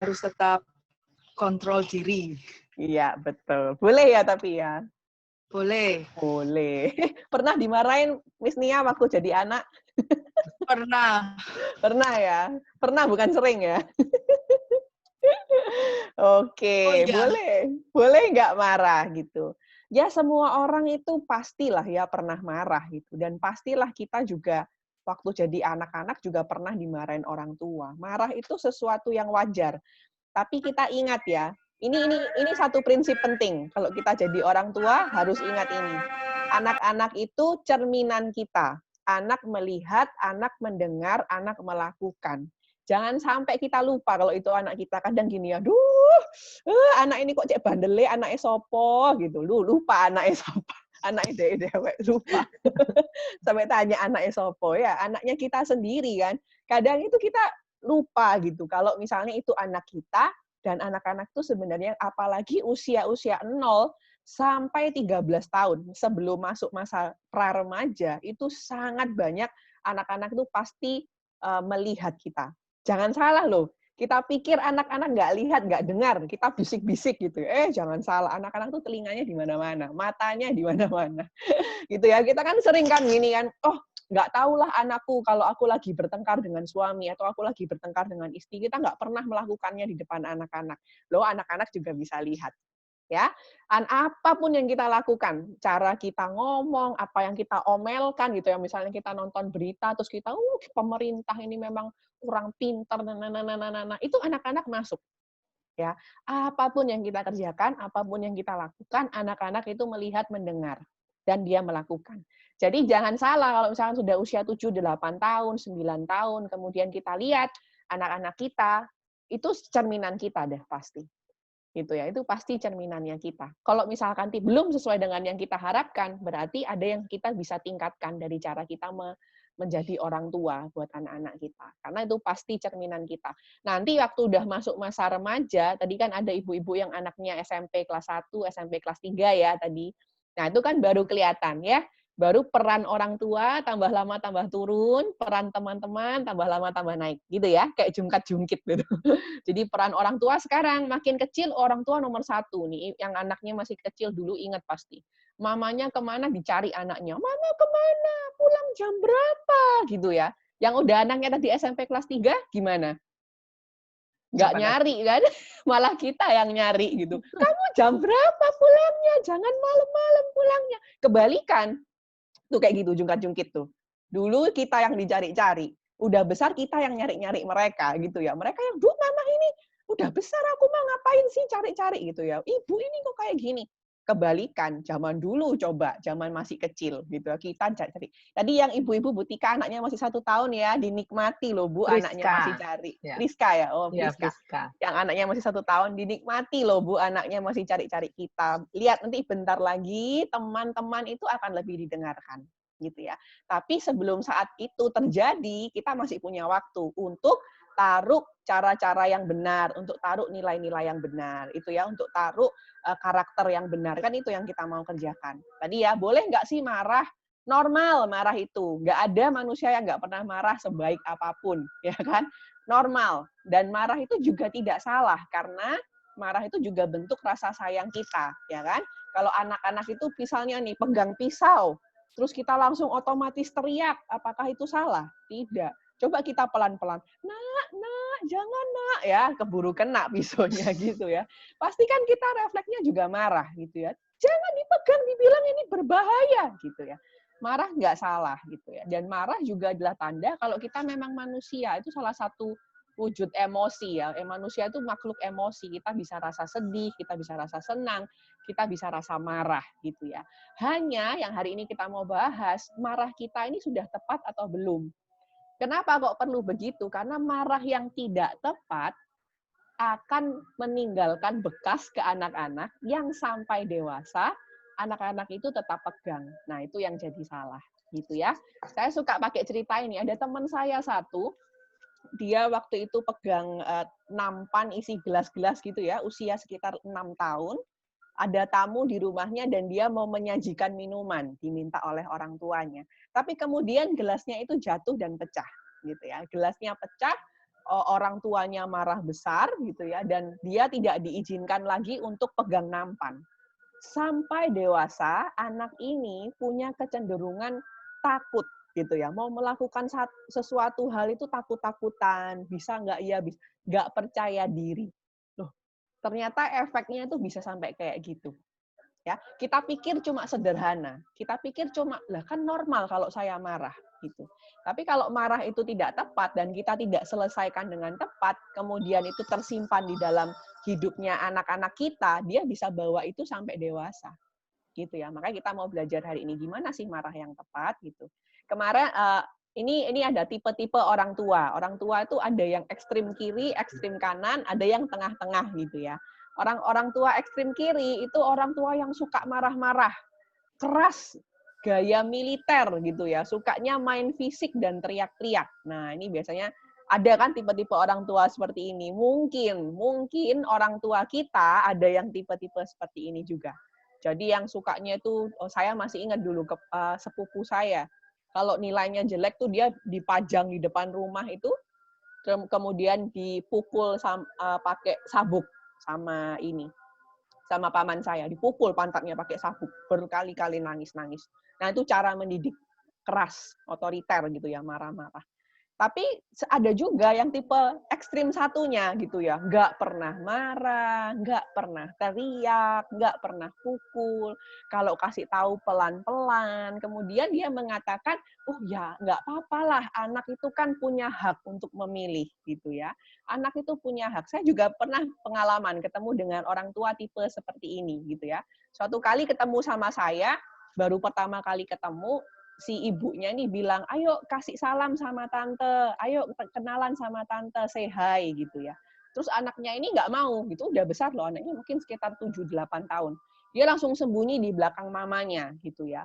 harus tetap kontrol diri. Iya, betul. Boleh ya tapi ya? Boleh. Boleh. Pernah dimarahin Miss Nia waktu jadi anak? Pernah. Pernah ya? Pernah, bukan sering ya? Oh Oke, iya. boleh. Boleh nggak marah gitu. Ya semua orang itu pastilah ya pernah marah gitu. Dan pastilah kita juga waktu jadi anak-anak juga pernah dimarahin orang tua. Marah itu sesuatu yang wajar. Tapi kita ingat ya, ini satu prinsip penting. Kalau kita jadi orang tua harus ingat ini. Anak-anak itu cerminan kita. Anak melihat, anak mendengar, anak melakukan. Jangan sampai kita lupa kalau itu anak kita. Kadang gini, aduh, anak ini kok cek bandele, anaknya sopo gitu. Lu lupa anaknya sopo. Anaknya dewek lupa. Sampai tanya anaknya sopo ya, anaknya kita sendiri kan. Kadang itu kita lupa gitu. Kalau misalnya itu anak kita, dan anak-anak itu sebenarnya apalagi usia-usia 0 sampai 13 tahun sebelum masuk masa pra-remaja, itu sangat banyak anak-anak itu pasti melihat kita. Jangan salah loh, kita pikir anak-anak nggak lihat, nggak dengar, kita bisik-bisik gitu. Jangan salah, anak-anak tuh telinganya di mana-mana, matanya di mana-mana. Gitu ya, kita kan sering kan gini kan, oh nggak tahulah anakku kalau aku lagi bertengkar dengan suami atau aku lagi bertengkar dengan istri, kita nggak pernah melakukannya di depan anak-anak. Loh, anak-anak juga bisa lihat. Ya, apapun yang kita lakukan, cara kita ngomong, apa yang kita omelkan gitu ya, misalnya kita nonton berita terus kita, pemerintah ini memang kurang pintar, itu anak-anak masuk. Ya, apapun yang kita kerjakan, apapun yang kita lakukan, anak-anak itu melihat, mendengar, dan dia melakukan. Jadi jangan salah kalau misalnya sudah usia 7, 8 tahun, 9 tahun, kemudian kita lihat anak-anak kita, itu cerminan kita deh pasti. Gitu ya, itu pasti cerminannya kita. Kalau misalkan belum sesuai dengan yang kita harapkan, berarti ada yang kita bisa tingkatkan dari cara kita menjadi orang tua buat anak-anak kita. Karena itu pasti cerminan kita. Nanti waktu udah masuk masa remaja, tadi kan ada ibu-ibu yang anaknya SMP kelas 1, SMP kelas 3 ya tadi. Nah, itu kan baru kelihatan ya. Baru peran orang tua tambah lama tambah turun, peran teman-teman tambah lama tambah naik. Gitu ya, kayak jungkat-jungkit gitu. Jadi peran orang tua sekarang makin kecil, orang tua nomor 1 nih, yang anaknya masih kecil dulu ingat pasti. Mamanya kemana dicari anaknya, mama kemana, pulang jam berapa, gitu ya. Yang udah anaknya tadi SMP kelas 3, gimana? Nggak Coba lagi. nyari kan, malah kita yang nyari gitu. Kamu jam berapa pulangnya, jangan malam-malam pulangnya. Kebalikan, tuh kayak gitu, jungkat-jungkit tuh. Dulu kita yang dicari-cari, udah besar kita yang nyari-nyari mereka gitu ya. Mereka yang, "Bu, mama ini udah besar, aku mah ngapain sih cari-cari?" gitu ya. "Ibu ini kok kayak gini." Kebalikan, zaman dulu coba, zaman masih kecil gitu ya, kita cari. Tadi yang ibu-ibu Butika anaknya masih 1 tahun ya, dinikmati loh Bu, anaknya masih Priska. cari. Ya, Priska ya? Oh, ya Priska. Priska. Yang anaknya masih 1 tahun, dinikmati loh Bu, anaknya masih cari-cari kita. Lihat nanti bentar lagi, teman-teman itu akan lebih didengarkan gitu ya. Tapi sebelum saat itu terjadi, kita masih punya waktu untuk taruh cara-cara yang benar, untuk taruh nilai-nilai yang benar, itu ya, untuk taruh karakter yang benar, kan itu yang kita mau kerjakan. Tadi ya, boleh nggak sih marah? Normal marah itu, nggak ada manusia yang nggak pernah marah sebaik apapun, ya kan? Normal, dan marah itu juga tidak salah, karena marah itu juga bentuk rasa sayang kita, ya kan? Kalau anak-anak itu misalnya nih, pegang pisau, terus kita langsung otomatis teriak, apakah itu salah? Tidak. Coba kita pelan-pelan, nak, jangan nak, ya keburu kena pisaunya gitu ya. Pasti kan kita refleksnya juga marah gitu ya. Jangan dipegang, dibilang ini berbahaya gitu ya. Marah nggak salah gitu ya. Dan marah juga adalah tanda kalau kita memang manusia. Itu salah satu wujud emosi ya. Manusia itu makhluk emosi. Kita bisa rasa sedih, kita bisa rasa senang, kita bisa rasa marah gitu ya. Hanya yang hari ini kita mau bahas, marah kita ini sudah tepat atau belum. Kenapa kok perlu begitu? Karena marah yang tidak tepat akan meninggalkan bekas ke anak-anak yang sampai dewasa, anak-anak itu tetap pegang. Nah, itu yang jadi salah. Gitu ya. Saya suka pakai cerita ini. Ada teman saya satu, dia waktu itu pegang nampan isi gelas-gelas gitu ya, usia sekitar 6 tahun. Ada tamu di rumahnya dan dia mau menyajikan minuman, diminta oleh orang tuanya. Tapi kemudian gelasnya itu jatuh dan pecah, gitu ya. Gelasnya pecah, orang tuanya marah besar gitu ya, dan dia tidak diizinkan lagi untuk pegang nampan. Sampai dewasa, anak ini punya kecenderungan takut gitu ya, mau melakukan sesuatu hal itu takut-takutan, bisa nggak ya, nggak percaya diri. Loh, ternyata efeknya itu bisa sampai kayak gitu. Ya, kita pikir cuma sederhana, kita pikir cuma lah kan normal kalau saya marah gitu. Tapi kalau marah itu tidak tepat dan kita tidak selesaikan dengan tepat, kemudian itu tersimpan di dalam hidupnya anak-anak kita, dia bisa bawa itu sampai dewasa gitu ya. Makanya kita mau belajar hari ini gimana sih marah yang tepat gitu. Kemarin ini ada tipe-tipe orang tua. Orang tua itu ada yang ekstrim kiri, ekstrim kanan, ada yang tengah-tengah gitu ya. Orang tua ekstrim kiri itu orang tua yang suka marah-marah, keras, gaya militer gitu ya, sukanya main fisik dan teriak-teriak. Nah, ini biasanya ada kan tipe-tipe orang tua seperti ini. Mungkin orang tua kita ada yang tipe-tipe seperti ini juga. Jadi yang sukanya itu, saya masih ingat dulu sepupu saya. Kalau nilainya jelek tuh dia dipajang di depan rumah itu, kemudian dipukul pakai sabuk sama paman saya, dipukul pantatnya pakai sabuk, berkali-kali nangis-nangis. Nah, itu cara mendidik keras, otoriter gitu ya, marah-marah. Tapi ada juga yang tipe ekstrim satunya gitu ya, nggak pernah marah, nggak pernah teriak, nggak pernah pukul. Kalau kasih tahu pelan-pelan, kemudian dia mengatakan, oh ya nggak apa-apalah, anak itu kan punya hak untuk memilih gitu ya. Anak itu punya hak. Saya juga pernah pengalaman ketemu dengan orang tua tipe seperti ini gitu ya. Suatu kali ketemu sama saya, baru pertama kali ketemu, si ibunya ini bilang, ayo kasih salam sama tante, ayo kenalan sama tante, say hi gitu ya. Terus anaknya ini nggak mau, gitu udah besar loh anaknya, mungkin sekitar 7-8 tahun. Dia langsung sembunyi di belakang mamanya gitu ya.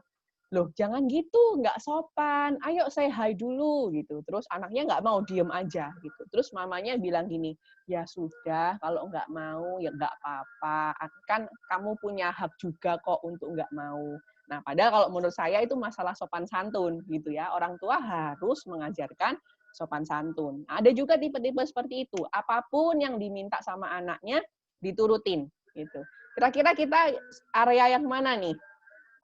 Loh jangan gitu, nggak sopan, ayo say hi dulu gitu. Terus anaknya nggak mau, diem aja gitu. Terus mamanya bilang gini, ya sudah kalau nggak mau ya nggak apa-apa, kan kamu punya hak juga kok untuk nggak mau. Nah, padahal kalau menurut saya itu masalah sopan santun gitu ya. Orang tua harus mengajarkan sopan santun. Ada juga tipe-tipe seperti itu. Apapun yang diminta sama anaknya diturutin gitu. Kira-kira kita area yang mana nih?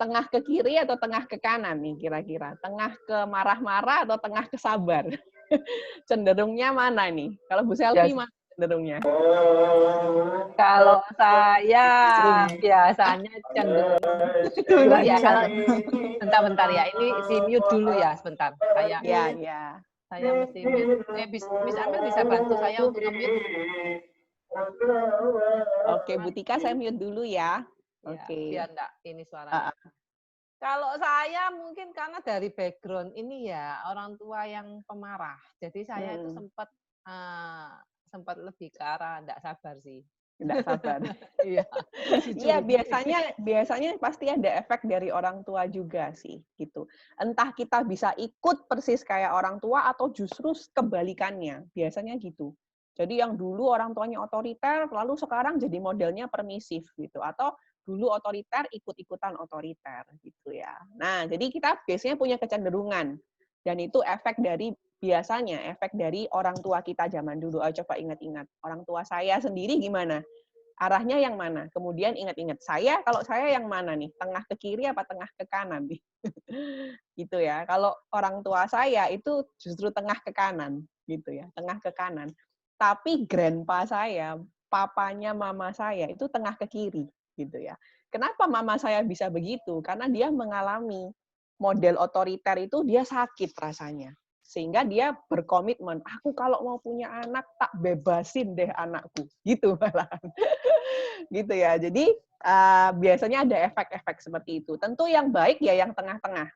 Tengah ke kiri atau tengah ke kanan nih kira-kira? Tengah ke marah-marah atau tengah ke sabar? Cenderungnya mana nih? Kalau Bu Selvi Ya, mana cenderungnya? kalau saya biasanya cenderung dulu ya. Kalau bentar-bentar ya, ini si mute dulu ya sebentar. Ya. Saya mesti mute. Miss Amel bisa bantu saya untuk nge-mute? Oke, Bu Tika saya mute dulu ya. Ya, Oke. biar enggak ini suaranya. Kalau saya mungkin karena dari background ini ya orang tua yang pemarah, jadi saya itu sempat lebih ke arah enggak sabar sih. Tidak sabar. Iya. Iya, biasanya pasti ada efek dari orang tua juga sih, gitu. Entah kita bisa ikut persis kayak orang tua atau justru kebalikannya, biasanya gitu. Jadi yang dulu orang tuanya otoriter, lalu sekarang jadi modelnya permisif gitu, atau dulu otoriter ikut-ikutan otoriter gitu ya. Nah, jadi kita biasanya punya kecenderungan dan itu biasanya efek dari orang tua kita zaman dulu. Ayo coba ingat-ingat. Orang tua saya sendiri gimana? Arahnya yang mana? Kemudian ingat-ingat, kalau saya yang mana nih? Tengah ke kiri apa tengah ke kanan nih? Gitu ya. Kalau orang tua saya itu justru tengah ke kanan, gitu ya. Tengah ke kanan. Tapi grandpa saya, papanya mama saya itu tengah ke kiri, gitu ya. Kenapa mama saya bisa begitu? Karena dia mengalami model otoriter itu dia sakit rasanya. Sehingga dia berkomitmen, aku kalau mau punya anak, tak bebasin deh anakku. Gitu malahan. Gitu ya. Jadi biasanya ada efek-efek seperti itu. Tentu yang baik ya yang tengah-tengah.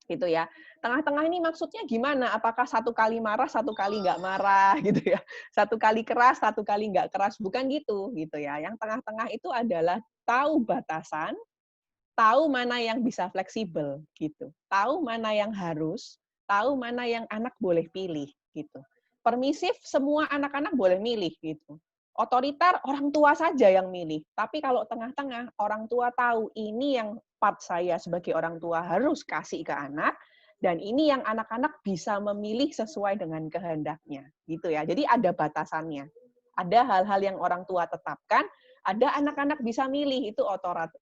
Gitu ya. Tengah-tengah ini maksudnya gimana? Apakah satu kali marah, satu kali nggak marah, gitu ya? Satu kali keras, satu kali nggak keras. Bukan gitu ya. Yang tengah-tengah itu adalah tahu batasan, tahu mana yang bisa fleksibel, gitu. Tahu mana yang harus, tahu mana yang anak boleh pilih, gitu. Permisif, semua anak-anak boleh milih, gitu. Otoriter, orang tua saja yang milih. Tapi kalau tengah-tengah, orang tua tahu ini yang part saya sebagai orang tua harus kasih ke anak, Dan ini yang anak-anak bisa memilih sesuai dengan kehendaknya, gitu ya. Jadi ada batasannya. Ada hal-hal yang orang tua tetapkan, ada anak-anak bisa milih, itu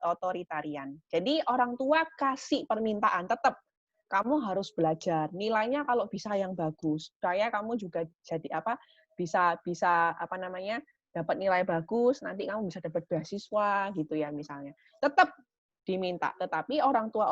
otoritarian. Jadi orang tua kasih permintaan, tetap kamu harus belajar. Nilainya kalau bisa yang bagus. Supaya kamu juga jadi bisa dapat nilai bagus, nanti kamu bisa dapat beasiswa gitu ya misalnya. Tetap diminta, tetapi orang tua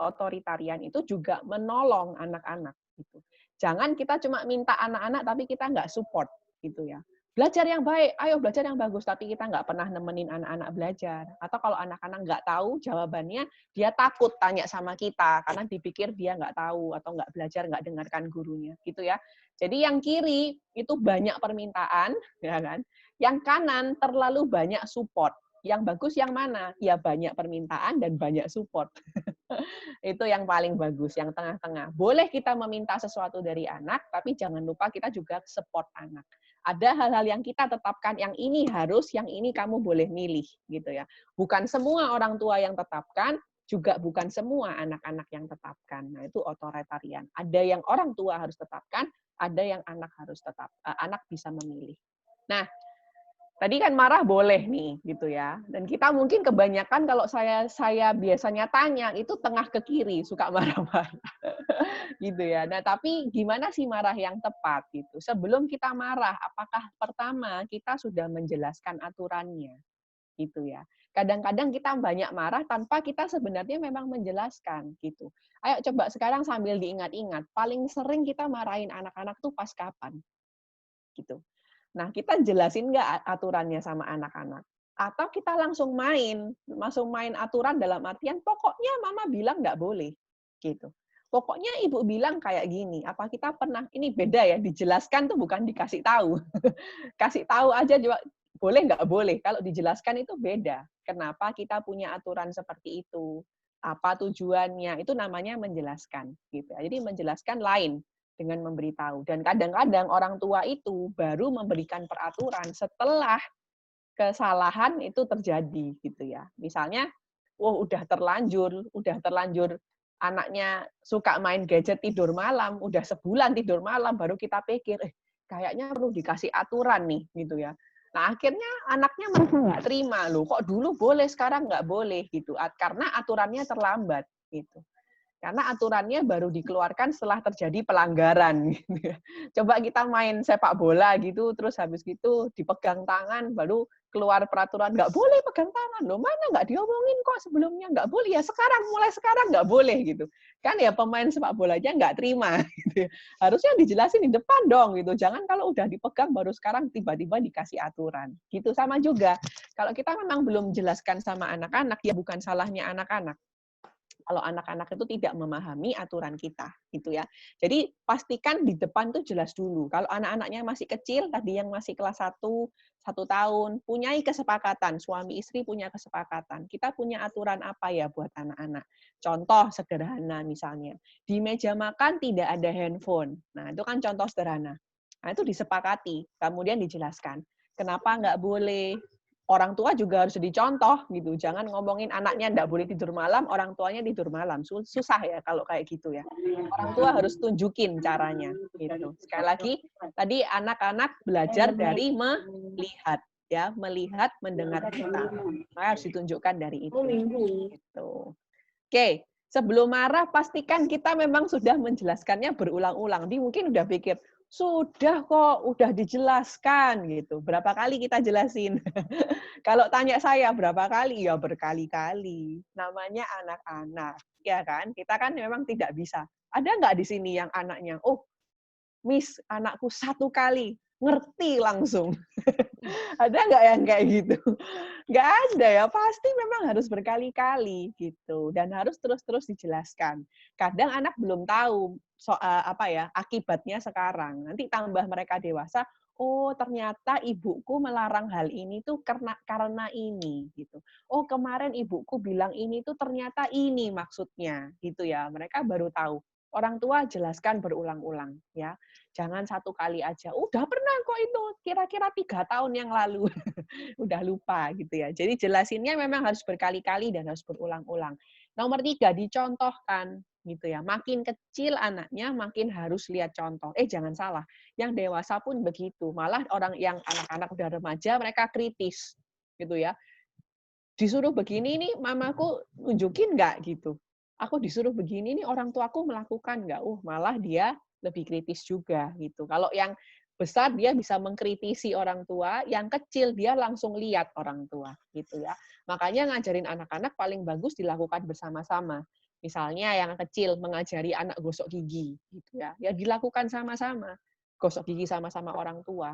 otoritarian itu juga menolong anak-anak gitu. Jangan kita cuma minta anak-anak tapi kita nggak support gitu ya. Belajar yang baik, ayo belajar yang bagus, tapi kita nggak pernah nemenin anak-anak belajar. Atau kalau anak-anak nggak tahu jawabannya, dia takut tanya sama kita karena dipikir dia nggak tahu atau nggak belajar, nggak dengarkan gurunya gitu ya. Jadi yang kiri itu banyak permintaan, ya kan? Yang kanan terlalu banyak support. Yang bagus yang mana? Ya banyak permintaan dan banyak support. Itu yang paling bagus, yang tengah-tengah. Boleh kita meminta sesuatu dari anak, tapi jangan lupa kita juga support anak. Ada hal-hal yang kita tetapkan, yang ini harus, yang ini kamu boleh milih, gitu ya. Bukan semua orang tua yang tetapkan, juga bukan semua anak-anak yang tetapkan. Nah, itu otoritarian. Ada yang orang tua harus tetapkan, ada yang anak bisa memilih. Nah, tadi kan marah boleh nih, gitu ya. Dan kita mungkin kebanyakan kalau saya biasanya tanya, itu tengah ke kiri, suka marah-marah. Gitu ya. Nah, tapi gimana sih marah yang tepat gitu? Sebelum kita marah, apakah pertama kita sudah menjelaskan aturannya? Gitu ya. Kadang-kadang kita banyak marah tanpa kita sebenarnya memang menjelaskan gitu. Ayo coba sekarang sambil diingat-ingat, paling sering kita marahin anak-anak tuh pas kapan? Gitu. Nah, kita jelasin nggak aturannya sama anak-anak? Atau kita langsung main aturan dalam artian, pokoknya mama bilang nggak boleh. Gitu. Pokoknya ibu bilang kayak gini. Apa kita pernah, ini beda ya, dijelaskan tuh bukan dikasih tahu. Kasih tahu aja juga, boleh nggak boleh. Kalau dijelaskan itu beda. Kenapa kita punya aturan seperti itu? Apa tujuannya? Itu namanya menjelaskan. Gitu. Jadi menjelaskan lain dengan memberitahu. Dan kadang-kadang orang tua itu baru memberikan peraturan setelah kesalahan itu terjadi gitu ya. Misalnya, udah terlanjur anaknya suka main gadget tidur malam, udah sebulan tidur malam, baru kita pikir, kayaknya perlu dikasih aturan nih gitu ya. Nah, akhirnya anaknya merasa nggak terima, loh kok dulu boleh, sekarang nggak boleh gitu. Karena aturannya terlambat gitu. Karena aturannya baru dikeluarkan setelah terjadi pelanggaran. Gitu ya. Coba kita main sepak bola gitu, terus habis gitu dipegang tangan, baru keluar peraturan nggak boleh pegang tangan. Loh mana nggak diomongin kok sebelumnya nggak boleh ya mulai sekarang nggak boleh gitu. Kan ya pemain sepak bolanya nggak terima. Gitu. Harusnya dijelasin di depan dong gitu. Jangan kalau udah dipegang baru sekarang tiba-tiba dikasih aturan. Gitu sama juga. Kalau kita memang belum jelaskan sama anak-anak, ya bukan salahnya anak-anak. Kalau anak-anak itu tidak memahami aturan kita, gitu ya. Jadi pastikan di depan tuh jelas dulu. Kalau anak-anaknya masih kecil, tadi yang masih kelas 1 tahun, punyai kesepakatan, suami istri punya kesepakatan. Kita punya aturan apa ya buat anak-anak? Contoh sederhana misalnya, di meja makan tidak ada handphone. Nah, itu kan contoh sederhana. Nah, itu disepakati, kemudian dijelaskan. Kenapa nggak boleh? Orang tua juga harus jadi contoh gitu. Jangan ngomongin anaknya nggak boleh tidur malam, orang tuanya tidur malam. Susah ya kalau kayak gitu ya. Orang tua harus tunjukin caranya gitu. Sekali lagi, tadi anak-anak belajar dari melihat ya, melihat, mendengar kita. Maka harus ditunjukkan dari itu. Gitu. Oke, sebelum marah pastikan kita memang sudah menjelaskannya berulang-ulang. Dia mungkin udah pikir, sudah kok, udah dijelaskan gitu. Berapa kali kita jelasin? Kalau tanya saya berapa kali? Ya berkali-kali. Namanya anak-anak, ya kan? Kita kan memang tidak bisa. Ada nggak di sini yang anaknya, Miss, anakku 1 kali ngerti langsung. Ada nggak yang kayak gitu? Nggak ada ya, pasti memang harus berkali-kali gitu. Dan harus terus-terus dijelaskan. Kadang anak belum tahu soal akibatnya sekarang. Nanti tambah mereka dewasa, ternyata ibuku melarang hal ini tuh karena ini gitu. Kemarin ibuku bilang ini tuh ternyata ini maksudnya gitu ya. Mereka baru tahu. Orang tua jelaskan berulang-ulang ya. Jangan 1 kali aja. Udah pernah kok itu, kira-kira 3 tahun yang lalu. Udah lupa gitu ya. Jadi jelasinnya memang harus berkali-kali dan harus berulang-ulang. Nomor 3, dicontohkan. gitu ya. Makin kecil anaknya, makin harus lihat contoh. Jangan salah, yang dewasa pun begitu. Malah orang yang anak-anak udah remaja, mereka kritis, gitu ya. Disuruh begini nih, mamaku nunjukin nggak gitu. Aku disuruh begini nih, orang tuaku melakukan nggak. Malah dia lebih kritis juga gitu. Kalau yang besar dia bisa mengkritisi orang tua, yang kecil dia langsung lihat orang tua gitu ya. Makanya ngajarin anak-anak paling bagus dilakukan bersama-sama. Misalnya yang kecil mengajari anak gosok gigi gitu ya. Ya dilakukan sama-sama. Gosok gigi sama-sama orang tua.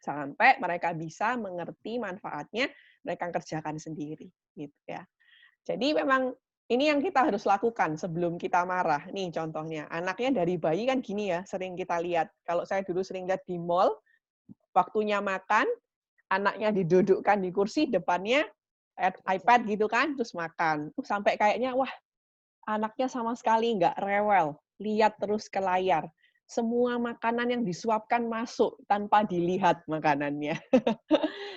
Sampai mereka bisa mengerti manfaatnya, mereka kerjakan sendiri gitu ya. Jadi memang ini yang kita harus lakukan sebelum kita marah. Nih contohnya, anaknya dari bayi kan gini ya, sering kita lihat. Kalau saya dulu sering lihat di mall, waktunya makan, anaknya didudukkan di kursi, depannya iPad gitu kan, terus makan. Sampai kayaknya, wah anaknya sama sekali nggak rewel, lihat terus ke layar. Semua makanan yang disuapkan masuk tanpa dilihat makanannya.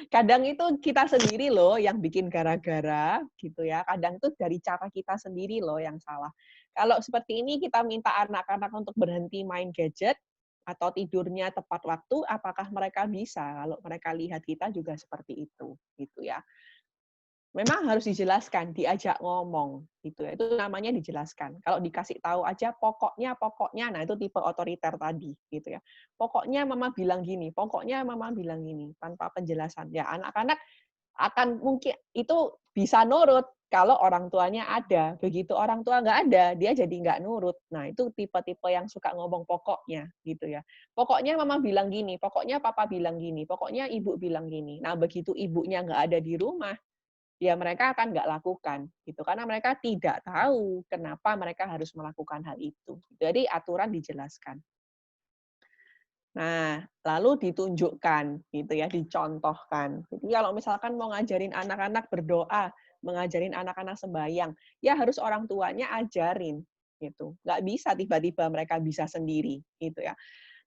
Kadang itu kita sendiri loh yang bikin gara-gara gitu ya. Kadang itu dari cara kita sendiri loh yang salah. Kalau seperti ini kita minta anak-anak untuk berhenti main gadget atau tidurnya tepat waktu, apakah mereka bisa? Kalau mereka lihat kita juga seperti itu, gitu ya. Memang harus dijelaskan, diajak ngomong, gitu ya. Itu namanya dijelaskan. Kalau dikasih tahu aja pokoknya, nah itu tipe otoriter tadi, gitu ya. Pokoknya mama bilang gini, pokoknya mama bilang gini, tanpa penjelasan. Ya anak-anak akan mungkin itu bisa nurut kalau orang tuanya ada. Begitu orang tua nggak ada, dia jadi nggak nurut. Nah itu tipe-tipe yang suka ngomong pokoknya, gitu ya. Pokoknya mama bilang gini, pokoknya papa bilang gini, pokoknya ibu bilang gini. Nah begitu ibunya nggak ada di rumah, ya mereka akan nggak lakukan gitu karena mereka tidak tahu kenapa mereka harus melakukan hal itu. Jadi aturan dijelaskan. Nah, lalu ditunjukkan gitu ya, dicontohkan. Jadi kalau misalkan mau ngajarin anak-anak berdoa, mengajarin anak-anak sembahyang, ya harus orang tuanya ajarin gitu. Nggak bisa tiba-tiba mereka bisa sendiri gitu ya.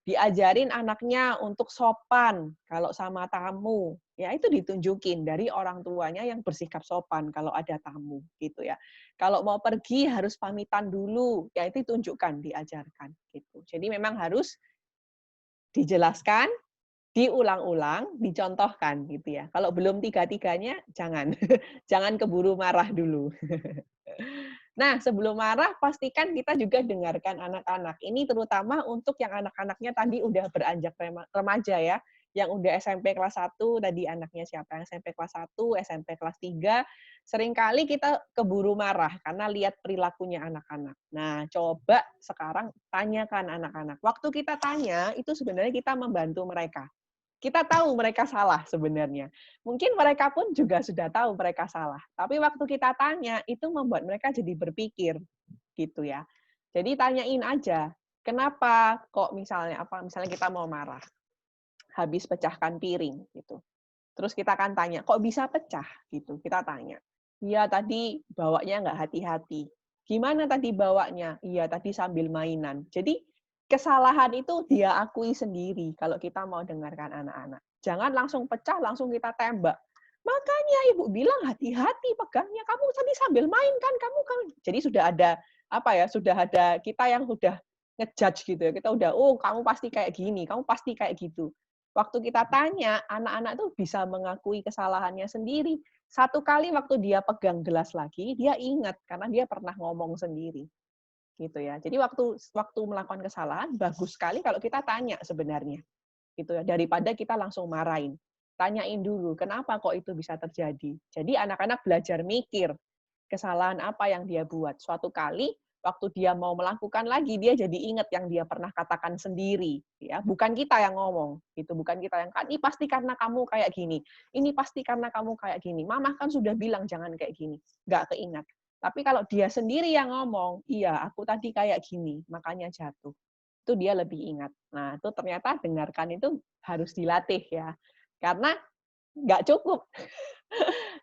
Diajarin anaknya untuk sopan kalau sama tamu, ya itu ditunjukin dari orang tuanya yang bersikap sopan kalau ada tamu gitu ya. Kalau mau pergi harus pamitan dulu, ya itu tunjukkan, diajarkan gitu. Jadi memang harus dijelaskan, diulang-ulang, dicontohkan gitu ya. Kalau belum tiga-tiganya jangan jangan keburu marah dulu. Nah, sebelum marah, pastikan kita juga dengarkan anak-anak. Ini terutama untuk yang anak-anaknya tadi udah beranjak remaja ya. Yang udah SMP kelas 1, tadi anaknya siapa? Yang SMP kelas 1, SMP kelas 3, seringkali kita keburu marah karena lihat perilakunya anak-anak. Nah, coba sekarang tanyakan anak-anak. Waktu kita tanya, itu sebenarnya kita membantu mereka. Kita tahu mereka salah sebenarnya. Mungkin mereka pun juga sudah tahu mereka salah. Tapi waktu kita tanya, itu membuat mereka jadi berpikir, gitu ya. Jadi tanyain aja, kenapa kok misalnya kita mau marah, habis pecahkan piring, gitu. Terus kita akan tanya, kok bisa pecah? Gitu. Kita tanya. Iya, tadi bawanya nggak hati-hati. Gimana tadi bawanya? Iya, tadi sambil mainan. Jadi kesalahan itu dia akui sendiri kalau kita mau dengarkan anak-anak. Jangan langsung pecah, langsung kita tembak. Makanya ibu bilang hati-hati pegangnya. Kamu tadi sambil main kan, kamu kan. Jadi sudah ada sudah ada kita yang sudah ngejudge gitu ya. Kita udah, oh kamu pasti kayak gini, kamu pasti kayak gitu. Waktu kita tanya, anak-anak tuh bisa mengakui kesalahannya sendiri. Satu kali waktu dia pegang gelas lagi, dia ingat karena dia pernah ngomong sendiri. Gitu ya. Jadi waktu melakukan kesalahan bagus sekali kalau kita tanya sebenarnya. Gitu ya, daripada kita langsung marahin. Tanyain dulu, kenapa kok itu bisa terjadi? Jadi anak-anak belajar mikir kesalahan apa yang dia buat. Suatu kali waktu dia mau melakukan lagi, dia jadi ingat yang dia pernah katakan sendiri, ya. Bukan kita yang ngomong, gitu. Bukan kita yang, ini pasti karena kamu kayak gini. Ini pasti karena kamu kayak gini. Mama kan sudah bilang jangan kayak gini. Nggak keingat. Tapi kalau dia sendiri yang ngomong, iya, aku tadi kayak gini, makanya jatuh. Itu dia lebih ingat. Nah, itu ternyata dengarkan itu harus dilatih ya. Karena nggak cukup.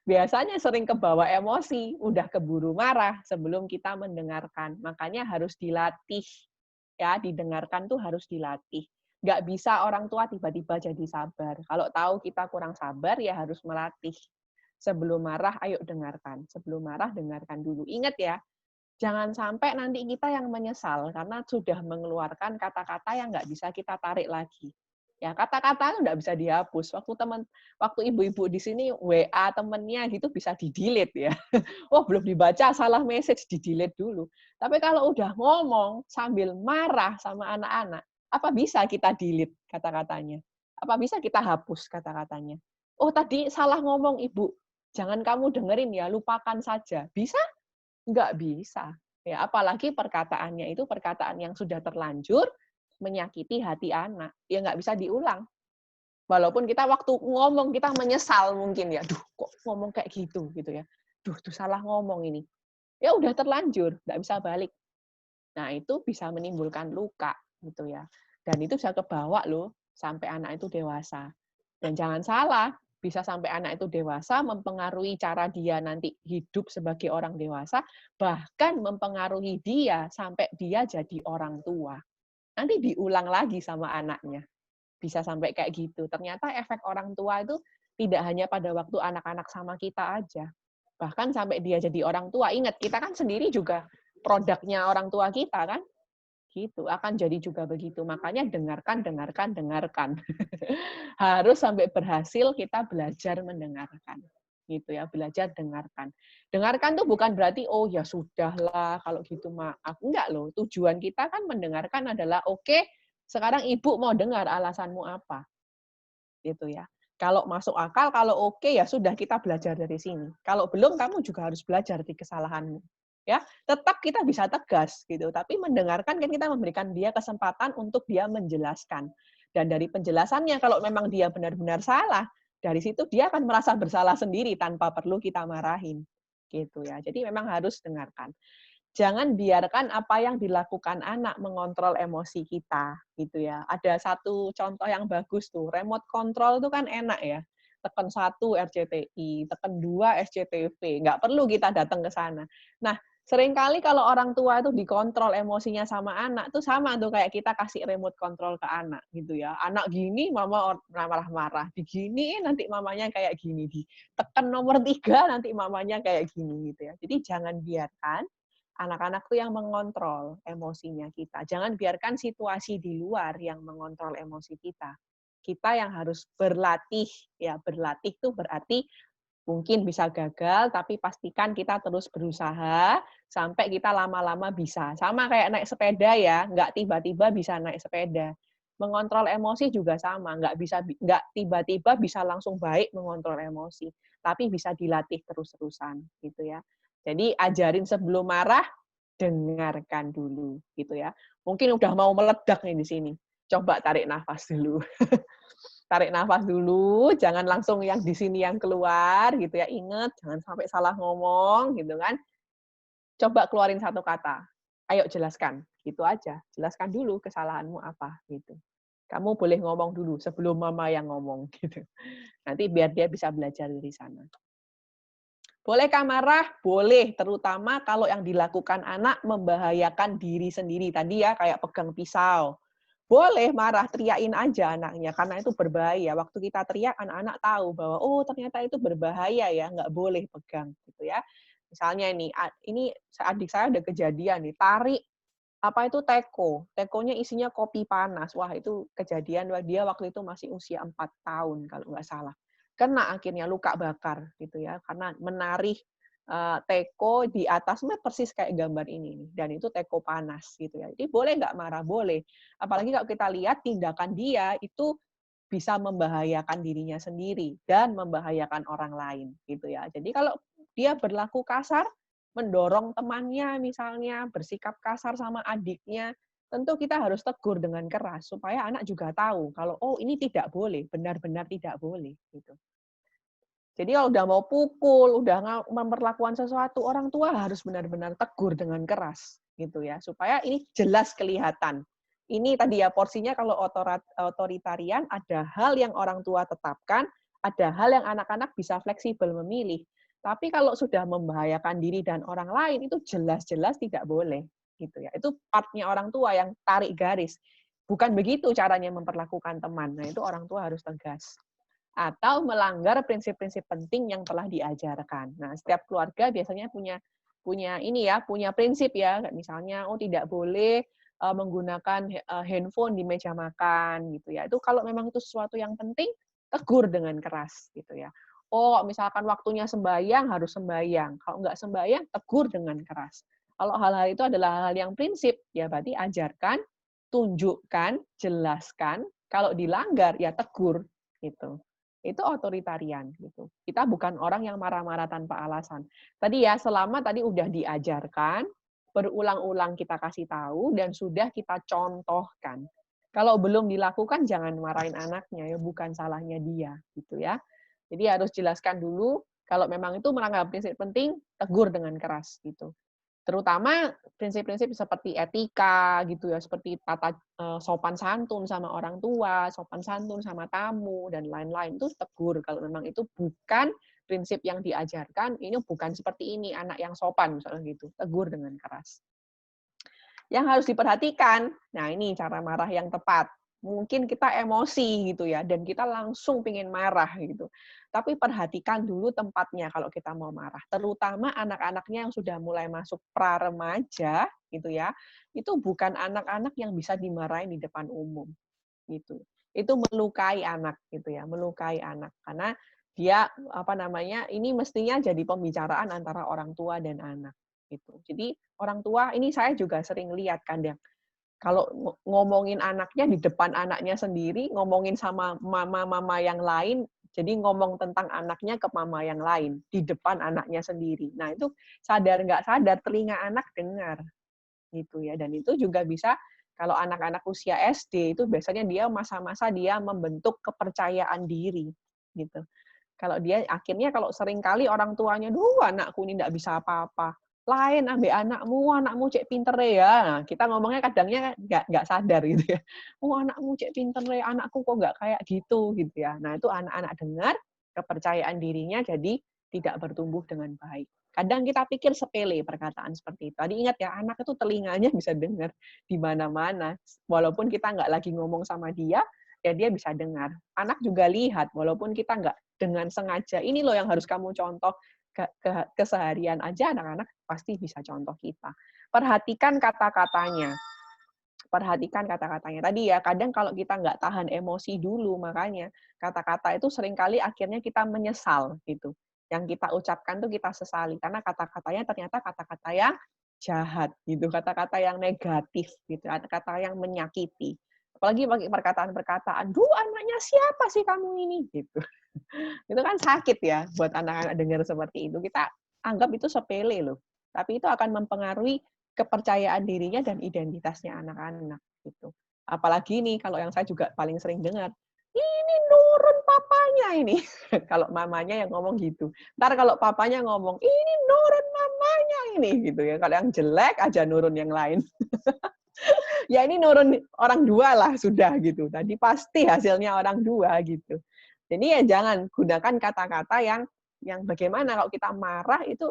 Biasanya sering kebawa emosi, udah keburu marah sebelum kita mendengarkan. Makanya harus dilatih. Ya, didengarkan tuh harus dilatih. Nggak bisa orang tua tiba-tiba jadi sabar. Kalau tahu kita kurang sabar, ya harus melatih. Sebelum marah, ayo dengarkan. Sebelum marah, dengarkan dulu. Ingat ya, Jangan sampai nanti kita yang menyesal karena sudah mengeluarkan kata-kata yang nggak bisa kita tarik lagi. Ya, kata-kata itu nggak bisa dihapus. Waktu ibu-ibu di sini WA temennya gitu bisa di-delete ya. Oh, belum dibaca, salah message, di-delete dulu. Tapi kalau udah ngomong sambil marah sama anak-anak, apa bisa kita delete kata-katanya? Apa bisa kita hapus kata-katanya? Oh, tadi salah ngomong, Ibu. Jangan kamu dengerin ya, lupakan saja. Bisa? Nggak bisa. Ya, apalagi perkataannya itu perkataan yang sudah terlanjur menyakiti hati anak. Ya nggak bisa diulang. Walaupun kita waktu ngomong kita menyesal mungkin ya, duh kok ngomong kayak gitu ya. Duh, tuh salah ngomong ini. Ya udah terlanjur, nggak bisa balik. Nah, itu bisa menimbulkan luka gitu ya. Dan itu bisa kebawa loh sampai anak itu dewasa. Dan jangan salah, bisa sampai anak itu dewasa mempengaruhi cara dia nanti hidup sebagai orang dewasa, bahkan mempengaruhi dia sampai dia jadi orang tua. Nanti diulang lagi sama anaknya. Bisa sampai kayak gitu. Ternyata efek orang tua itu tidak hanya pada waktu anak-anak sama kita aja. Bahkan sampai dia jadi orang tua. Ingat, kita kan sendiri juga produknya orang tua kita kan. Gitu, akan jadi juga begitu. Makanya dengarkan. Harus sampai berhasil kita belajar mendengarkan. Gitu ya, belajar dengarkan. Dengarkan tuh bukan berarti, oh ya sudahlah, kalau gitu maaf. Enggak loh, tujuan kita kan mendengarkan adalah, oke, sekarang ibu mau dengar alasanmu apa. Gitu ya. Kalau masuk akal, kalau oke, ya sudah kita belajar dari sini. Kalau belum, kamu juga harus belajar di kesalahanmu. Ya, tetap kita bisa tegas gitu, tapi mendengarkan kan kita memberikan dia kesempatan untuk dia menjelaskan. Dan dari penjelasannya kalau memang dia benar-benar salah, dari situ dia akan merasa bersalah sendiri tanpa perlu kita marahin. Gitu ya. Jadi memang harus dengarkan. Jangan biarkan apa yang dilakukan anak mengontrol emosi kita, gitu ya. Ada satu contoh yang bagus tuh, remote control itu kan enak ya. Tekan 1 RCTI, tekan 2 SCTV, nggak perlu kita datang ke sana. Nah, seringkali kalau orang tua itu dikontrol emosinya sama anak, tuh sama tuh kayak kita kasih remote control ke anak, gitu ya. Anak gini, mama marah-marah. Diginiin nanti mamanya kayak gini. Ditekan nomor 3, nanti mamanya kayak gini, gitu ya. Jadi jangan biarkan anak-anak tuh yang mengontrol emosinya kita. Jangan biarkan situasi di luar yang mengontrol emosi kita. Kita yang harus berlatih, ya berlatih itu berarti mungkin bisa gagal, tapi pastikan kita terus berusaha sampai kita lama-lama bisa. Sama kayak naik sepeda ya, nggak tiba-tiba bisa naik sepeda. Mengontrol emosi juga sama, nggak tiba-tiba bisa langsung baik mengontrol emosi, tapi bisa dilatih terus-terusan gitu ya. Jadi ajarin sebelum marah, dengarkan dulu gitu ya. Mungkin udah mau meledak nih di sini. Coba tarik nafas dulu. Tarik nafas dulu, jangan langsung yang di sini yang keluar gitu ya. Ingat, jangan sampai salah ngomong gitu kan. Coba keluarin satu kata. Ayo jelaskan, gitu aja. Jelaskan dulu kesalahanmu apa gitu. Kamu boleh ngomong dulu sebelum mama yang ngomong gitu. Nanti biar dia bisa belajar dari sana. Bolehkah marah? Boleh, terutama kalau yang dilakukan anak membahayakan diri sendiri. Tadi ya kayak pegang pisau. Boleh marah, teriakin aja anaknya, karena itu berbahaya. Waktu kita teriak, anak-anak tahu bahwa, oh ternyata itu berbahaya ya, nggak boleh pegang. Gitu ya. Misalnya ini adik saya ada kejadian nih, tarik apa itu teko. Tekonya isinya kopi panas. Wah itu kejadian, dia waktu itu masih usia 4 tahun kalau nggak salah. Kena akhirnya luka bakar gitu ya, karena menarik teko di atasnya persis kayak gambar ini nih, dan itu teko panas gitu ya. Jadi boleh nggak marah? Boleh. Apalagi kalau kita lihat tindakan dia itu bisa membahayakan dirinya sendiri dan membahayakan orang lain gitu ya. Jadi kalau dia berlaku kasar, mendorong temannya misalnya, bersikap kasar sama adiknya, tentu kita harus tegur dengan keras supaya anak juga tahu kalau oh ini tidak boleh, benar-benar tidak boleh gitu. Jadi kalau udah mau pukul, udah memperlakukan sesuatu, orang tua harus benar-benar tegur dengan keras gitu ya, supaya ini jelas kelihatan. Ini tadi ya porsinya kalau otoritarian ada hal yang orang tua tetapkan, ada hal yang anak-anak bisa fleksibel memilih. Tapi kalau sudah membahayakan diri dan orang lain itu jelas-jelas tidak boleh gitu ya. Itu partnya orang tua yang tarik garis. Bukan begitu caranya memperlakukan teman. Nah, itu orang tua harus tegas. Atau melanggar prinsip-prinsip penting yang telah diajarkan. Nah, setiap keluarga biasanya punya punya prinsip ya, misalnya tidak boleh menggunakan handphone di meja makan gitu ya. Itu kalau memang itu sesuatu yang penting, tegur dengan keras gitu ya. Oh, misalkan waktunya sembahyang harus sembahyang. Kalau nggak sembahyang, tegur dengan keras. Kalau hal-hal itu adalah hal yang prinsip, ya berarti ajarkan, tunjukkan, jelaskan. Kalau dilanggar, ya tegur gitu. Itu otoritarian gitu. Kita bukan orang yang marah-marah tanpa alasan. Tadi ya, selama tadi udah diajarkan, berulang-ulang kita kasih tahu, dan sudah kita contohkan. Kalau belum dilakukan, jangan marahin anaknya, ya bukan salahnya dia, gitu ya. Jadi harus jelaskan dulu, kalau memang itu melanggar prinsip penting, tegur dengan keras, gitu. Terutama prinsip-prinsip seperti etika gitu ya, seperti tata sopan santun sama orang tua, sopan santun sama tamu dan lain-lain, itu tegur kalau memang itu bukan prinsip yang diajarkan, ini bukan seperti ini anak yang sopan misalnya gitu, tegur dengan keras. Yang harus diperhatikan, nah ini cara marah yang tepat. Mungkin kita emosi gitu ya, dan kita langsung pengen marah gitu. Tapi perhatikan dulu tempatnya kalau kita mau marah. Terutama anak-anaknya yang sudah mulai masuk pra-remaja gitu ya, itu bukan anak-anak yang bisa dimarahin di depan umum gitu. Itu melukai anak gitu ya, melukai anak. Karena dia ini mestinya jadi pembicaraan antara orang tua dan anak gitu. Jadi orang tua ini saya juga sering lihat kadang kalau ngomongin anaknya di depan anaknya sendiri, ngomongin sama mama-mama yang lain, jadi ngomong tentang anaknya ke mama yang lain, di depan anaknya sendiri. Nah, itu sadar nggak sadar, telinga anak dengar. Gitu ya. Dan itu juga bisa, kalau anak-anak usia SD, itu biasanya dia masa-masa dia membentuk kepercayaan diri. Gitu. Kalau dia akhirnya kalau sering kali orang tuanya, duh anakku ini nggak bisa apa-apa. Lain ambil anakmu cek pinter ya. Nah, kita ngomongnya kadangnya nggak sadar gitu ya. Oh anakmu cek pinter ya, anakku kok nggak kayak gitu gitu ya. Nah itu anak-anak dengar, kepercayaan dirinya jadi tidak bertumbuh dengan baik. Kadang kita pikir sepele perkataan seperti itu. Tadi ingat ya, anak itu telinganya bisa dengar di mana-mana. Walaupun kita nggak lagi ngomong sama dia, ya dia bisa dengar. Anak juga lihat, walaupun kita nggak dengan sengaja, ini loh yang harus kamu contoh keseharian aja, anak-anak pasti bisa contoh kita. Perhatikan kata-katanya. Perhatikan kata-katanya. Tadi ya, kadang kalau kita nggak tahan emosi dulu, makanya kata-kata itu seringkali akhirnya kita menyesal gitu. Yang kita ucapkan tuh kita sesali, karena kata-katanya ternyata kata-kata yang jahat gitu, kata-kata yang negatif gitu, kata-kata yang menyakiti. Apalagi pakai perkataan-perkataan, duh anaknya siapa sih kamu ini gitu. Itu kan sakit ya buat anak-anak dengar seperti itu. Kita anggap itu sepele loh. Tapi itu akan mempengaruhi kepercayaan dirinya dan identitasnya anak-anak gitu. Apalagi nih kalau yang saya juga paling sering dengar, ini nurun papanya ini. Kalau mamanya yang ngomong gitu. Ntar kalau papanya ngomong, ini nurun mamanya ini gitu ya. Kalau yang jelek aja nurun yang lain. Ya ini nurun orang dua lah sudah gitu. Tadi pasti hasilnya orang dua gitu. Jadi ya jangan gunakan kata-kata yang bagaimana kalau kita marah itu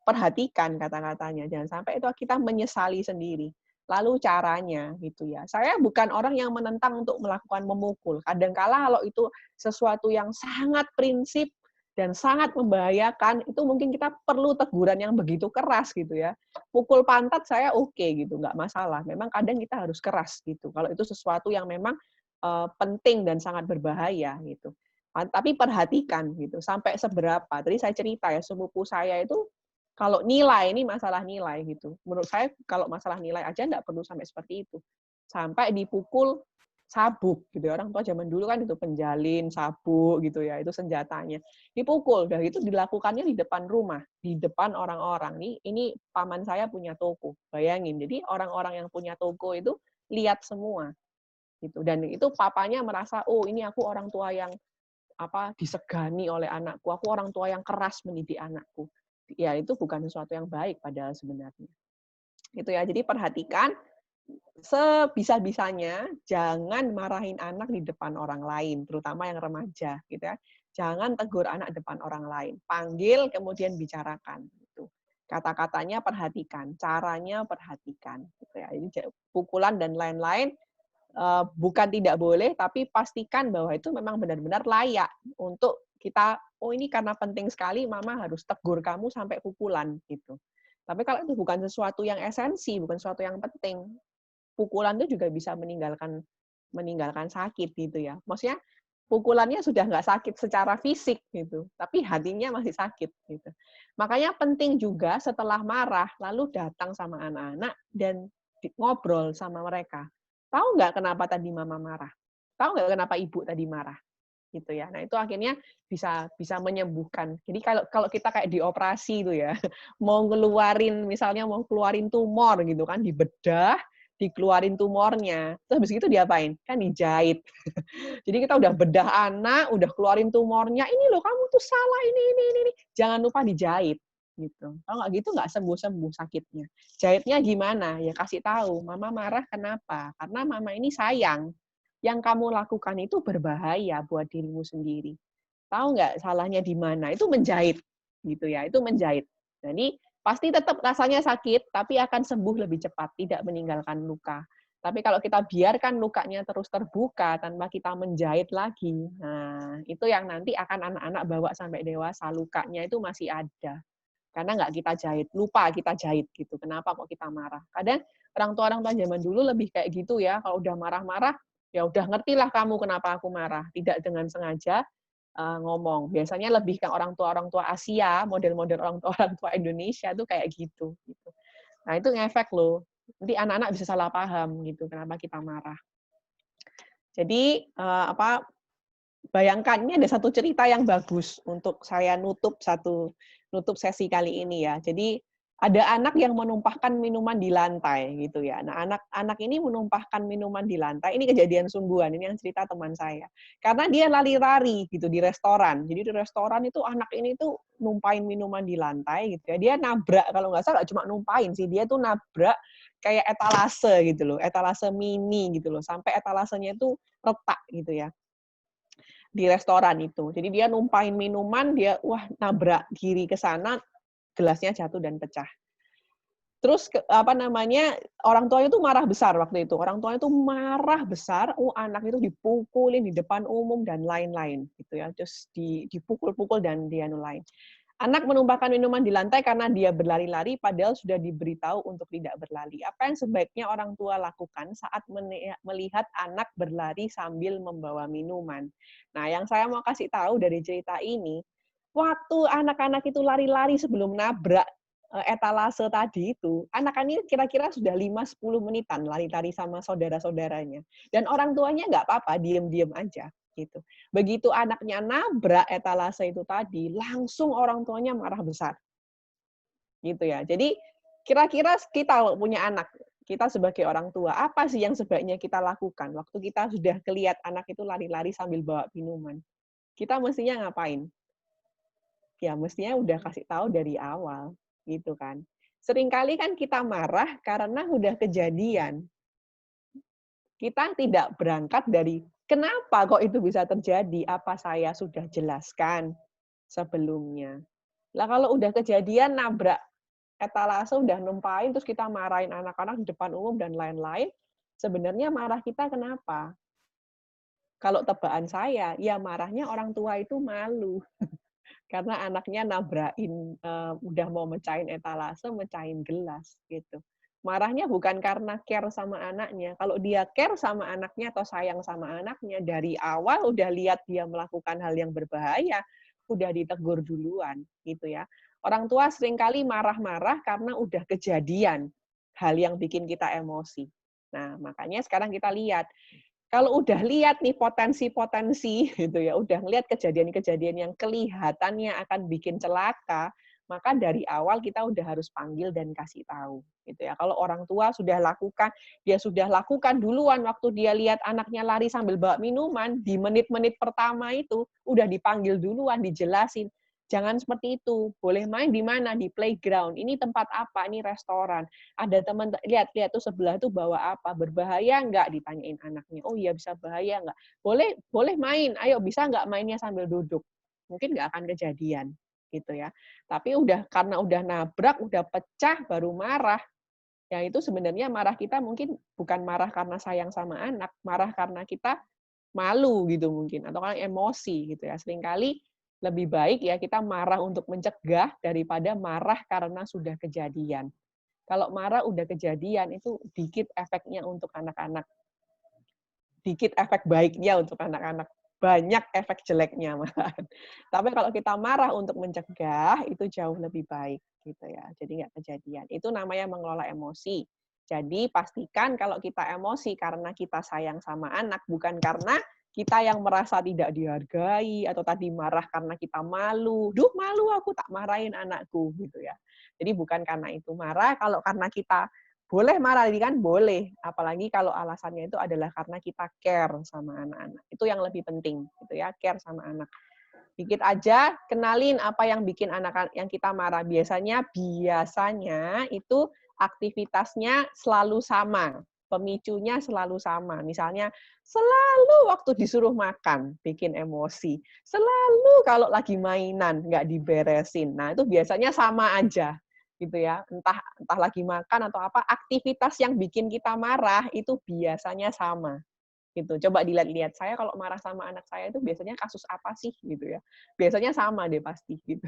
perhatikan kata-katanya. Jangan sampai itu kita menyesali sendiri. Lalu caranya gitu ya. Saya bukan orang yang menentang untuk melakukan memukul. Kadangkala kalau itu sesuatu yang sangat prinsip dan sangat membahayakan, itu mungkin kita perlu teguran yang begitu keras gitu ya. Pukul pantat saya oke gitu, nggak masalah. Memang kadang kita harus keras gitu. Kalau itu sesuatu yang memang penting dan sangat berbahaya gitu. Tapi perhatikan gitu, sampai seberapa. Tadi saya cerita ya, sepupu saya itu kalau nilai, ini masalah nilai gitu. Menurut saya kalau masalah nilai aja nggak perlu sampai seperti itu. Sampai dipukul sabuk gitu. Orang tua zaman dulu kan itu penjalin, sabuk gitu ya, itu senjatanya. Dipukul, dan itu dilakukannya di depan rumah, di depan orang-orang. Ini paman saya punya toko. Bayangin. Jadi orang-orang yang punya toko itu lihat semua. Gitu. Dan itu papanya merasa, oh ini aku orang tua yang disegani oleh anakku, aku orang tua yang keras mendidik anakku. Ya itu bukan sesuatu yang baik padahal sebenarnya. Itu ya, jadi perhatikan sebisa-bisanya jangan marahin anak di depan orang lain, terutama yang remaja gitu ya. Jangan tegur anak depan orang lain. Panggil kemudian bicarakan gitu. Kata-katanya perhatikan, caranya perhatikan gitu ya. Ini pukulan dan lain-lain bukan tidak boleh, tapi pastikan bahwa itu memang benar-benar layak untuk kita, oh ini karena penting sekali, mama harus tegur kamu sampai pukulan gitu. Tapi kalau itu bukan sesuatu yang esensi, bukan sesuatu yang penting, pukulan itu juga bisa meninggalkan sakit gitu ya. Maksudnya pukulannya sudah nggak sakit secara fisik gitu, tapi hatinya masih sakit gitu. Makanya penting juga setelah marah, lalu datang sama anak-anak dan ngobrol sama mereka. Tahu nggak kenapa tadi mama marah? Tahu nggak kenapa ibu tadi marah? Gitu ya. Nah, itu akhirnya bisa bisa menyembuhkan. Jadi kalau kalau kita kayak dioperasi itu ya, mau ngeluarin misalnya mau keluarin tumor gitu kan, dibedah, dikeluarin tumornya. Terus habis itu diapain? Kan dijahit. Jadi kita udah bedah anak, udah keluarin tumornya, ini loh kamu tuh salah ini. Jangan lupa dijahit gitu. Kalau nggak gitu nggak sembuh-sembuh sakitnya. Jahitnya gimana? Ya kasih tahu, mama marah kenapa? Karena mama ini sayang. Yang kamu lakukan itu berbahaya buat dirimu sendiri. Tahu nggak salahnya di mana? Itu menjahit gitu ya. Itu menjahit. Jadi pasti tetap rasanya sakit, tapi akan sembuh lebih cepat, tidak meninggalkan luka. Tapi kalau kita biarkan lukanya terus terbuka tanpa kita menjahit lagi, nah itu yang nanti akan anak-anak bawa sampai dewasa, lukanya itu masih ada. Karena nggak kita jahit, lupa kita jahit gitu. Kenapa kok kita marah? Kadang orang tua zaman dulu lebih kayak gitu ya, kalau udah marah-marah, ya udah ngertilah kamu kenapa aku marah. Tidak dengan sengaja ngomong. Biasanya lebih ke orang tua Asia, model-model orang tua Indonesia tuh kayak gitu. Nah itu ngefek loh. Nanti anak-anak bisa salah paham gitu, kenapa kita marah. Jadi bayangkan ini ada satu cerita yang bagus untuk saya nutup sesi kali ini ya. Jadi ada anak yang menumpahkan minuman di lantai gitu ya. Nah, anak ini menumpahkan minuman di lantai. Ini kejadian sungguhan, ini yang cerita teman saya. Karena dia lari-lari gitu di restoran. Jadi di restoran itu anak ini tuh numpahin minuman di lantai gitu ya. Dia nabrak, kalau nggak salah nggak cuma numpahin sih, dia tuh nabrak kayak etalase gitu loh, etalase mini gitu loh. Sampai etalasenya itu retak gitu ya di restoran itu. Jadi dia numpahin minuman, dia nabrak kiri ke sana, gelasnya jatuh dan pecah. Terus orang tuanya tuh marah besar waktu itu. Orang tuanya tuh marah besar, anak itu dipukulin di depan umum dan lain-lain gitu ya. Terus dipukul-pukul dan lain. Anak menumpahkan minuman di lantai karena dia berlari-lari padahal sudah diberitahu untuk tidak berlari. Apa yang sebaiknya orang tua lakukan saat melihat anak berlari sambil membawa minuman? Nah, yang saya mau kasih tahu dari cerita ini, waktu anak-anak itu lari-lari sebelum nabrak etalase tadi itu, anak-anak ini kira-kira sudah 5-10 menitan lari-lari sama saudara-saudaranya. Dan orang tuanya nggak apa-apa, diem-diem aja. Gitu. Begitu anaknya nabrak etalase itu tadi, langsung orang tuanya marah besar. Gitu ya. Jadi kira-kira kita kalau punya anak, kita sebagai orang tua, apa sih yang sebaiknya kita lakukan waktu kita sudah kelihat anak itu lari-lari sambil bawa minuman? Kita mestinya ngapain? Ya mestinya udah kasih tahu dari awal, gitu kan. Seringkali kan kita marah karena udah kejadian. Kita tidak berangkat dari kenapa kok itu bisa terjadi, apa saya sudah jelaskan sebelumnya. Lah kalau udah kejadian nabrak etalase, udah numpahin, terus kita marahin anak-anak di depan umum dan lain-lain, sebenarnya marah kita kenapa? Kalau tebakan saya, ya marahnya orang tua itu malu. Karena anaknya nabrakin, udah mau mecahin etalase, mecahin gelas, gitu. Marahnya bukan karena care sama anaknya. Kalau dia care sama anaknya atau sayang sama anaknya, dari awal udah lihat dia melakukan hal yang berbahaya, udah ditegur duluan, gitu ya. Orang tua seringkali marah-marah karena udah kejadian hal yang bikin kita emosi. Nah, makanya sekarang kita lihat, kalau udah lihat nih potensi-potensi gitu ya, udah ngelihat kejadian-kejadian yang kelihatannya akan bikin celaka, maka dari awal kita udah harus panggil dan kasih tahu gitu ya. Kalau orang tua sudah lakukan, dia sudah lakukan duluan waktu dia lihat anaknya lari sambil bawa minuman, di menit-menit pertama itu udah dipanggil duluan, dijelasin. Jangan seperti itu. Boleh main di mana? Di playground. Ini tempat apa? Ini restoran. Ada teman, lihat tuh sebelah tuh bawa apa, berbahaya nggak, ditanyain anaknya. Oh iya bisa bahaya nggak, boleh main, ayo bisa nggak mainnya sambil duduk, mungkin nggak akan kejadian gitu ya. Tapi karena udah nabrak, udah pecah baru marah, ya itu sebenarnya marah kita mungkin bukan marah karena sayang sama anak, marah karena kita malu gitu mungkin, atau kan emosi gitu ya. Seringkali Lebih baik ya kita marah untuk mencegah daripada marah karena sudah kejadian. Kalau marah udah kejadian itu dikit efeknya untuk anak-anak. Dikit efek baiknya untuk anak-anak. Banyak efek jeleknya malahan. Tapi kalau kita marah untuk mencegah itu jauh lebih baik gitu ya. Jadi nggak kejadian. Itu namanya mengelola emosi. Jadi pastikan kalau kita emosi karena kita sayang sama anak, bukan karena kita yang merasa tidak dihargai atau tadi marah karena kita malu. Duh, malu aku tak marahin anakku gitu ya. Jadi bukan karena itu marah, kalau karena kita boleh marah kan boleh, apalagi kalau alasannya itu adalah karena kita care sama anak-anak. Itu yang lebih penting gitu ya, care sama anak. Dikit aja kenalin apa yang bikin anak yang kita marah. Biasanya itu aktivitasnya selalu sama, pemicunya selalu sama. Misalnya selalu waktu disuruh makan bikin emosi, selalu kalau lagi mainan nggak diberesin. Nah itu biasanya sama aja gitu ya. Entah lagi makan atau apa, aktivitas yang bikin kita marah itu biasanya sama gitu. Coba dilihat-lihat, saya kalau marah sama anak saya itu biasanya kasus apa sih gitu ya. Biasanya sama deh pasti gitu.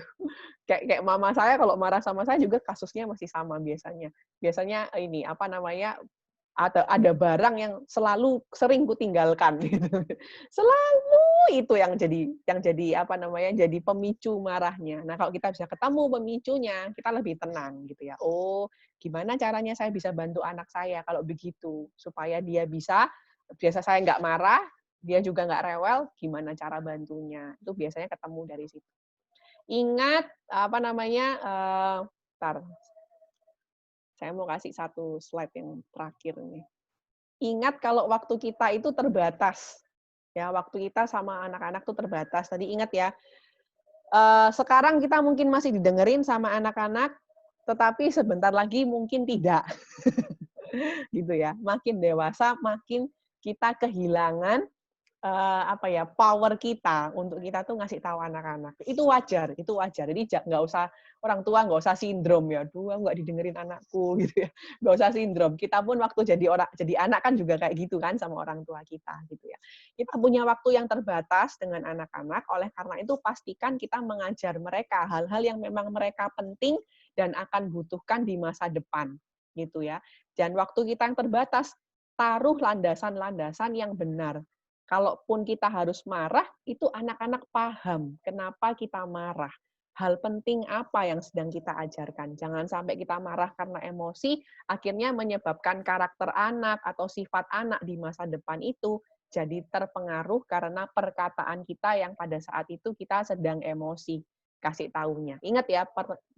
Kayak mama saya kalau marah sama saya juga kasusnya masih sama biasanya. Biasanya ini apa namanya, ada barang yang selalu sering kutinggalkan gitu. Selalu itu yang jadi apa namanya, jadi pemicu marahnya. Nah, kalau kita bisa ketemu pemicunya, kita lebih tenang gitu ya. Oh, gimana caranya saya bisa bantu anak saya kalau begitu supaya dia bisa biasa saya nggak marah, dia juga nggak rewel, gimana cara bantunya? Itu biasanya ketemu dari situ. Ingat apa namanya, bentar, saya mau kasih satu slide yang terakhir nih. Ingat kalau waktu kita itu terbatas. Ya, waktu kita sama anak-anak tuh terbatas. Tadi ingat ya, sekarang kita mungkin masih didengerin sama anak-anak, tetapi sebentar lagi mungkin tidak. Gitu ya. Makin dewasa, makin kita kehilangan apa ya, power kita untuk kita tuh ngasih tahu anak-anak. Itu wajar, itu wajar. Jadi nggak usah, orang tua nggak usah sindrom ya, aduh nggak didengerin anakku gitu ya. Nggak usah sindrom. Kita pun waktu jadi anak kan juga kayak gitu kan sama orang tua kita gitu ya. Kita punya waktu yang terbatas dengan anak-anak, oleh karena itu pastikan kita mengajar mereka hal-hal yang memang mereka penting dan akan butuhkan di masa depan gitu ya. Dan waktu kita yang terbatas, taruh landasan-landasan yang benar. Kalaupun kita harus marah, itu anak-anak paham kenapa kita marah. Hal penting apa yang sedang kita ajarkan. Jangan sampai kita marah karena emosi, akhirnya menyebabkan karakter anak atau sifat anak di masa depan itu jadi terpengaruh karena perkataan kita yang pada saat itu kita sedang emosi. Kasih tahunya. Ingat ya,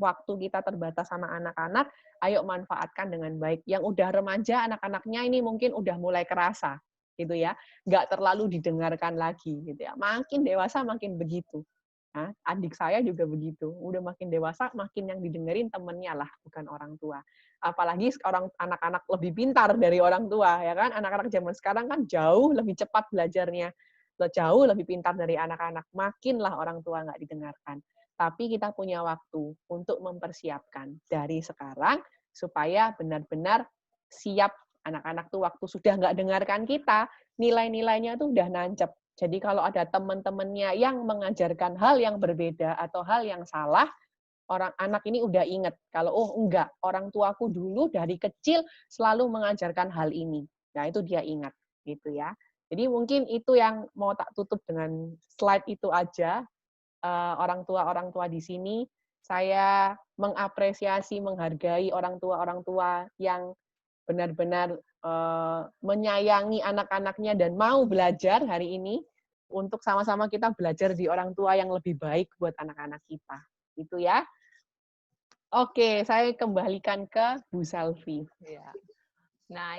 waktu kita terbatas sama anak-anak, ayo manfaatkan dengan baik. Yang udah remaja, anak-anaknya ini mungkin udah mulai kerasa gitu ya, nggak terlalu didengarkan lagi gitu ya. Makin dewasa makin begitu. Nah, adik saya juga begitu. Udah makin dewasa makin yang didengerin temennya lah, bukan orang tua. Apalagi anak-anak lebih pintar dari orang tua ya kan. Anak-anak zaman sekarang kan jauh lebih cepat belajarnya, jauh lebih pintar dari anak-anak. Makinlah orang tua nggak didengarkan. Tapi kita punya waktu untuk mempersiapkan dari sekarang supaya benar-benar siap. Anak-anak tuh waktu sudah nggak dengarkan kita, nilai-nilainya tuh udah nancep. Jadi kalau ada teman-temannya yang mengajarkan hal yang berbeda atau hal yang salah, anak ini udah inget kalau oh enggak, orang tuaku dulu dari kecil selalu mengajarkan hal ini. Nah, itu dia ingat gitu ya. Jadi mungkin itu yang mau tak tutup dengan slide itu aja. Orang tua di sini saya mengapresiasi, menghargai orang tua yang benar-benar menyayangi anak-anaknya dan mau belajar hari ini untuk sama-sama kita belajar di orang tua yang lebih baik buat anak-anak kita. Itu ya. Oke, saya kembalikan ke Bu Selvi. Ya. Nah,